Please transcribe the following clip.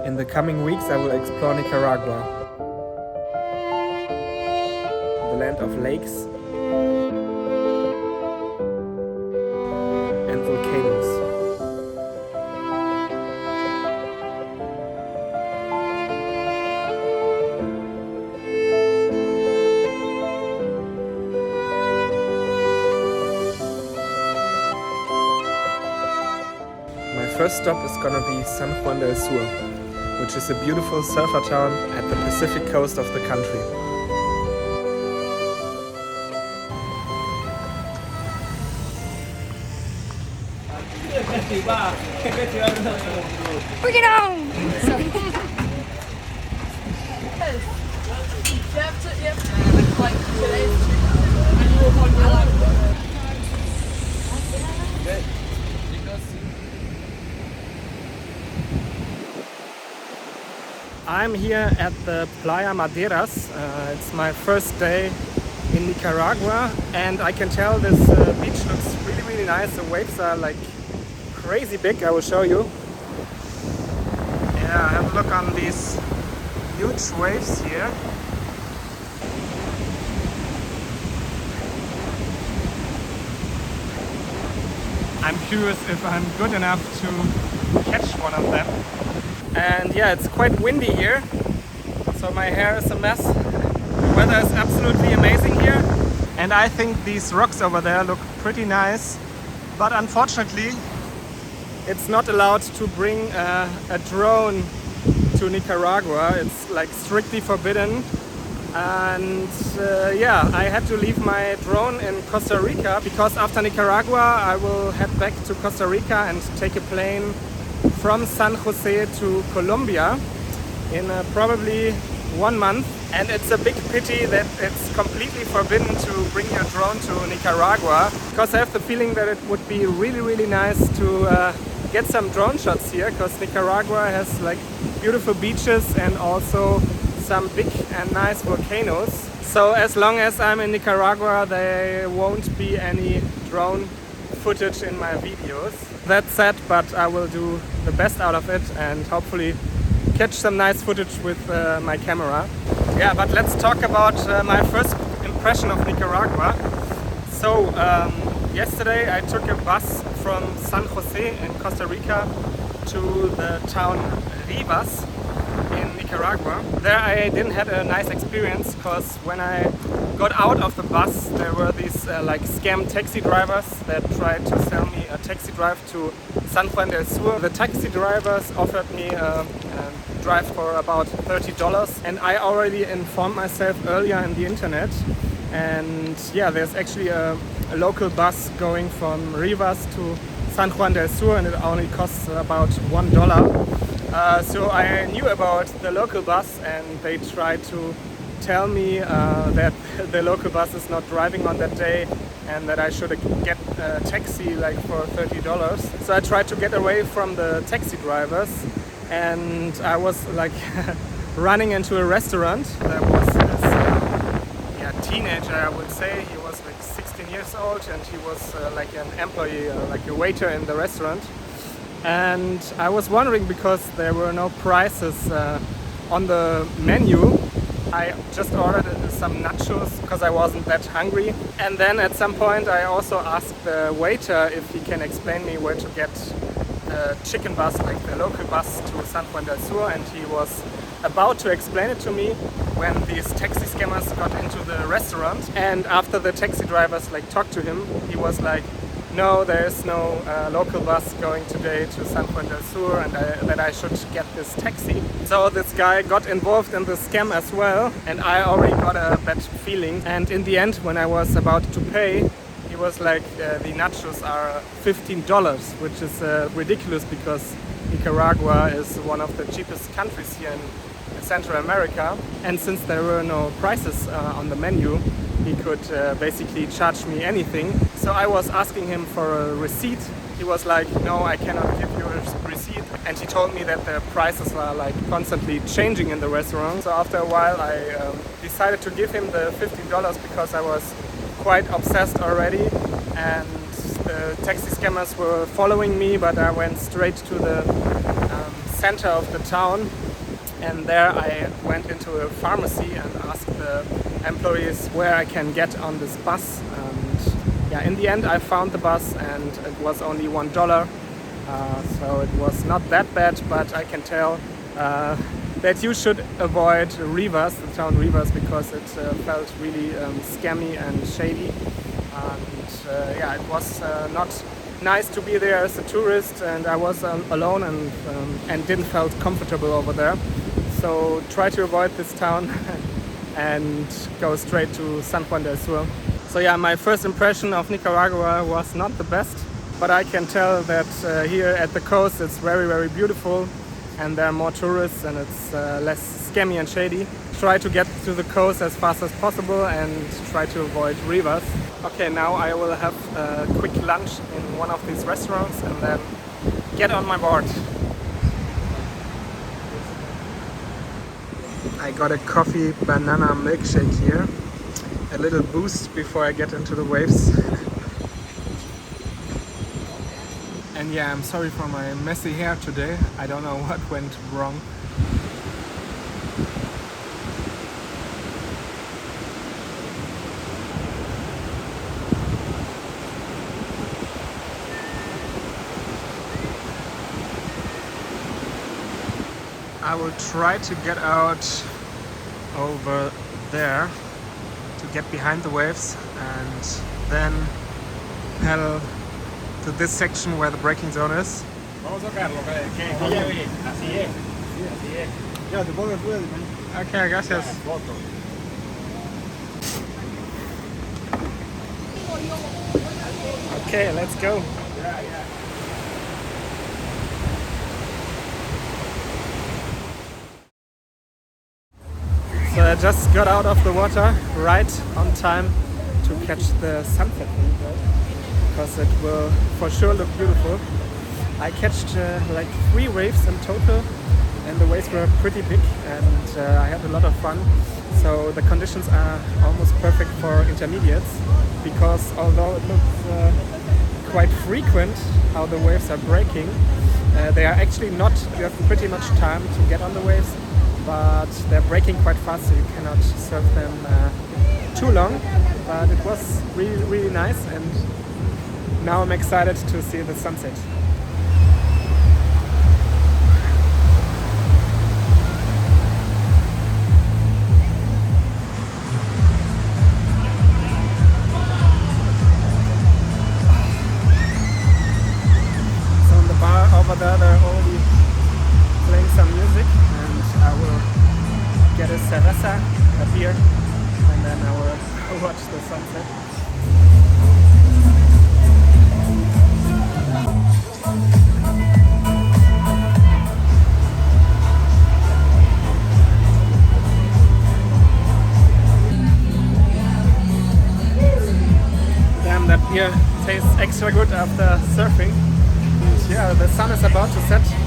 In the coming weeks I will explore Nicaragua, the land of lakes and volcanoes. My first stop is gonna be San Juan del Sur, which is a beautiful surfer town at the Pacific coast of the country. Bring it on! I'm here at the Playa Maderas. It's my first day in Nicaragua and I can tell this beach looks really nice. The waves are like crazy big. I will show you. Yeah, have a look on these huge waves here. I'm curious if I'm good enough to catch one of them. And yeah, it's quite windy here, so my hair is a mess. The weather is absolutely amazing here. And I think these rocks over there look pretty nice. But unfortunately, it's not allowed to bring a drone to Nicaragua. It's like strictly forbidden. And yeah, I had to leave my drone in Costa Rica because after Nicaragua I will head back to Costa Rica and take a plane from San Jose to Colombia in probably 1 month. And it's a big pity that it's completely forbidden to bring your drone to Nicaragua, because I have the feeling that it would be really nice to get some drone shots here, because Nicaragua has like beautiful beaches and also some big and nice volcanoes. So as long as I'm in Nicaragua there won't be any drone footage in my videos. That's sad, but I will do the best out of it and hopefully catch some nice footage with my camera. Yeah, but let's talk about my first impression of Nicaragua. So yesterday I took a bus from San Jose in Costa Rica to the town Rivas in Nicaragua. There I didn't have a nice experience because when I got out of the bus there were these like scam taxi drivers that tried to sell me a taxi drive to San Juan del Sur. The taxi drivers offered me a drive for about $30 and I already informed myself earlier in the internet, and yeah, there's actually a local bus going from Rivas to San Juan del Sur and it only costs about $1. So I knew about the local bus and they tried to tell me that the local bus is not driving on that day and that I should get a taxi like for $30. So I tried to get away from the taxi drivers and I was like running into a restaurant. There was this teenager, I would say. He was like 16 years old and he was like an employee, like a waiter in the restaurant. And I was wondering because there were no prices on the menu. I just ordered some nachos because I wasn't that hungry. And then at some point I also asked the waiter if he can explain me where to get the chicken bus, like the local bus to San Juan del Sur, and he was about to explain it to me when these taxi scammers got into the restaurant. And after the taxi drivers like talked to him, he was like, no, there is no local bus going today to San Juan del Sur and that I should get this taxi. So this guy got involved in the scam as well and I already got a bad feeling. And in the end, when I was about to pay, he was like, the nachos are $15, which is ridiculous because Nicaragua is one of the cheapest countries here in Central America. And since there were no prices on the menu, he could basically charge me anything. So I was asking him for a receipt. He was like, no, I cannot give you a receipt. And he told me that the prices were like constantly changing in the restaurant. So after a while I decided to give him the $15 because I was quite obsessed already. And the taxi scammers were following me, but I went straight to the center of the town, and there I went into a pharmacy and asked the employees where I can get on this bus. And yeah, in the end I found the bus, and it was only $1. So it was not that bad, but I can tell that you should avoid Rivas, the town Rivas, because it felt really scammy and shady. And yeah, it was not nice to be there as a tourist, and I was alone and didn't felt comfortable over there. So try to avoid this town and go straight to San Juan del Sur. So yeah, my first impression of Nicaragua was not the best, but I can tell that here at the coast it's very, very beautiful, and there are more tourists, and it's less scammy and shady. Try to get to the coast as fast as possible and try to avoid Rivas. Okay, now I will have a quick lunch in one of these restaurants and then get on my board. I got a coffee banana milkshake here. A little boost before I get into the waves. And yeah, I'm sorry for my messy hair today. I don't know what went wrong. I will try to get out over there to get behind the waves and then paddle to this section where the braking zone is. Okay, gracias. Okay, let's go. So I just got out of the water right on time to catch the sunset, because it will for sure look beautiful. I catched like 3 waves in total, and the waves were pretty big, and I had a lot of fun. So the conditions are almost perfect for intermediates, because although it looks quite frequent how the waves are breaking, they are actually not. You have pretty much time to get on the waves, but they're breaking quite fast, so you cannot surf them too long. But it was really, really nice, and now I'm excited to see the sunset. So in the bar over there, they're already playing some music, and I will get a cerveza, a beer, and then I will watch the sunset. Damn, that beer tastes extra good after surfing. And yeah, the sun is about to set.